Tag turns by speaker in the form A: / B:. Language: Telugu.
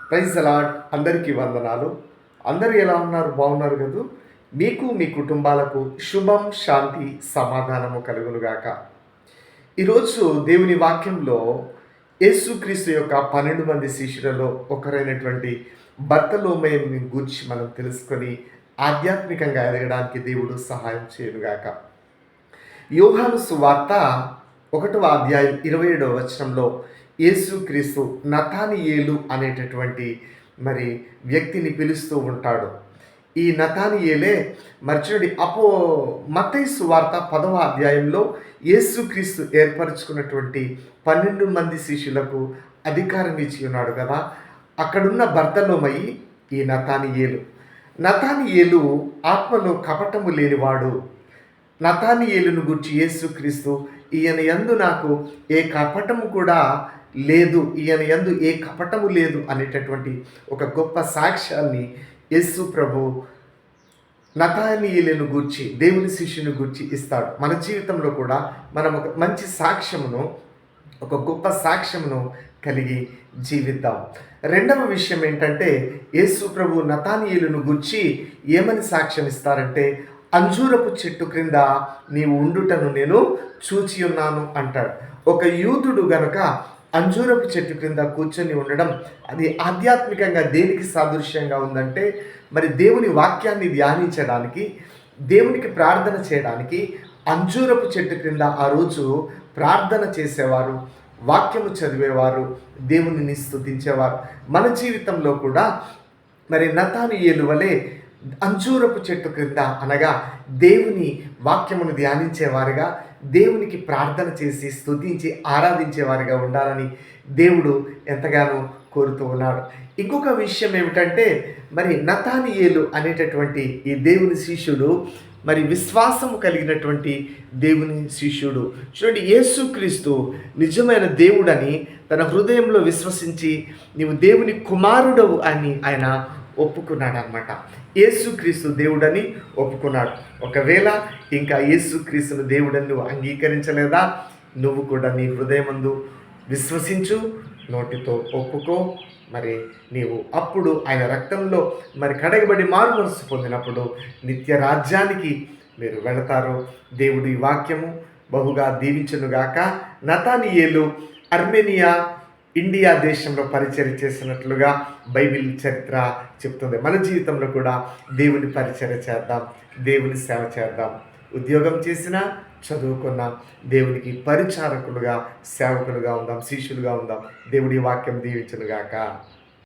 A: Praise allot. అందరికీ వందనాలు. అందరూ ఎలా ఉన్నారు? బాగున్నారు కదూ? మీకు మీ కుటుంబాలకు శుభం, శాంతి, సమాధానము కలుగునుగాక. ఈరోజు దేవుని వాక్యంలో యేసుక్రీస్తు యొక్క 12 మంది శిష్యులలో ఒకరైనటువంటి బర్తలోమేయుని గూర్చి మనం తెలుసుకొని ఆధ్యాత్మికంగా ఎదగడానికి దేవుడు సహాయం చేయనుగాక. యోహాను సువార్త 1వ అధ్యాయం 27వ వచనంలో యేసుక్రీస్తు నతానియేలు అనేటటువంటి వ్యక్తిని పిలుస్తూ ఉంటాడు. ఈ నతానియేలే చూడండి, మత్తయి సువార్త 10వ అధ్యాయంలో యేసుక్రీస్తు ఏర్పరచుకున్నటువంటి 12 మంది శిష్యులకు అధికారం ఇచ్చి ఉన్నాడు కదా. అక్కడున్న బర్తలోమయి ఈ నతానియేలు. నతానియేలు ఆత్మలో కపటము లేనివాడు. నతానియేలును గురించి యేసుక్రీస్తు, ఈయన యందు నాకు ఏ కపటము కూడా లేదు, ఈయన యందు ఏ కపటము లేదు అనేటటువంటి ఒక గొప్ప సాక్ష్యాన్ని యేసు ప్రభు నతానియేలును గూర్చి, దేవుని శిష్యుని గూర్చి ఇస్తాడు. మన జీవితంలో కూడా మనం ఒక మంచి సాక్ష్యమును, ఒక గొప్ప సాక్ష్యమును కలిగి జీవిద్దాం. రెండవ విషయం ఏంటంటే, యేసు ప్రభు నతానియేలును గూర్చి ఏమని సాక్ష్యం ఇస్తారంటే, అంజూరపు చెట్టు క్రింద నీవు ఉండుటను నేను చూచి ఉన్నాను అంటాడు. ఒక యూదుడు గనుక అంజూరపు చెట్టు క్రింద కూర్చొని ఉండడం, అది ఆధ్యాత్మికంగా దేనికి సాదృశ్యంగా ఉందంటే, దేవుని వాక్యాన్ని ధ్యానించడానికి, దేవునికి ప్రార్థన చేయడానికి అంజూరపు చెట్టు క్రింద ఆ రోజు ప్రార్థన చేసేవారు, వాక్యము చదివేవారు, దేవునిని స్తుతించేవారు. మన జీవితంలో కూడా నతానియేలు వలె అంజూరపు చెట్టు క్రింద, అనగా దేవుని వాక్యమును ధ్యానించేవారుగా, దేవునికి ప్రార్థన చేసి స్తుతించి ఆరాధించేవారిగా ఉండాలని దేవుడు ఎంతగానో కోరుతూ ఉన్నాడు. ఇంకొక విషయం ఏమిటంటే, నతానియేలు అనేటటువంటి ఈ దేవుని శిష్యుడు విశ్వాసము కలిగినటువంటి దేవుని శిష్యుడు. చూడండి, యేసుక్రీస్తు నిజమైన దేవుడని తన హృదయంలో విశ్వసించి, నీవు దేవుని కుమారుడవు అని ఆయన ఒప్పుకున్నాడు అనమాట. యేసుక్రీస్తు దేవుడని ఒప్పుకున్నాడు. ఒకవేళ ఇంకా యేసుక్రీస్తును దేవుడని నువ్వు అంగీకరించలేదా, నువ్వు కూడా నీ హృదయమందు విశ్వసించు, నోటితో ఒప్పుకో. నీవు అప్పుడు ఆయన రక్తంలో కడగబడి మారు మనసు పొందినప్పుడు నిత్య రాజ్యానికి మీరు వెళతారు. దేవుడి వాక్యము బహుగా దీవించునుగాక. నతానియేలు అర్మేనియా, ఇండియా దేశంలో పరిచర్య చేసినట్లుగా బైబిల్ చరిత్ర చెప్తుంది. మన జీవితంలో కూడా దేవుని పరిచర్య చేద్దాం, దేవుని సేవ చేద్దాం. ఉద్యోగం చేసినా, చదువుకున్న దేవునికి పరిచారకులుగా, సేవకులుగా ఉందాం, శిష్యులుగా ఉందాం. దేవుడి వాక్యం దీవించునుగాక.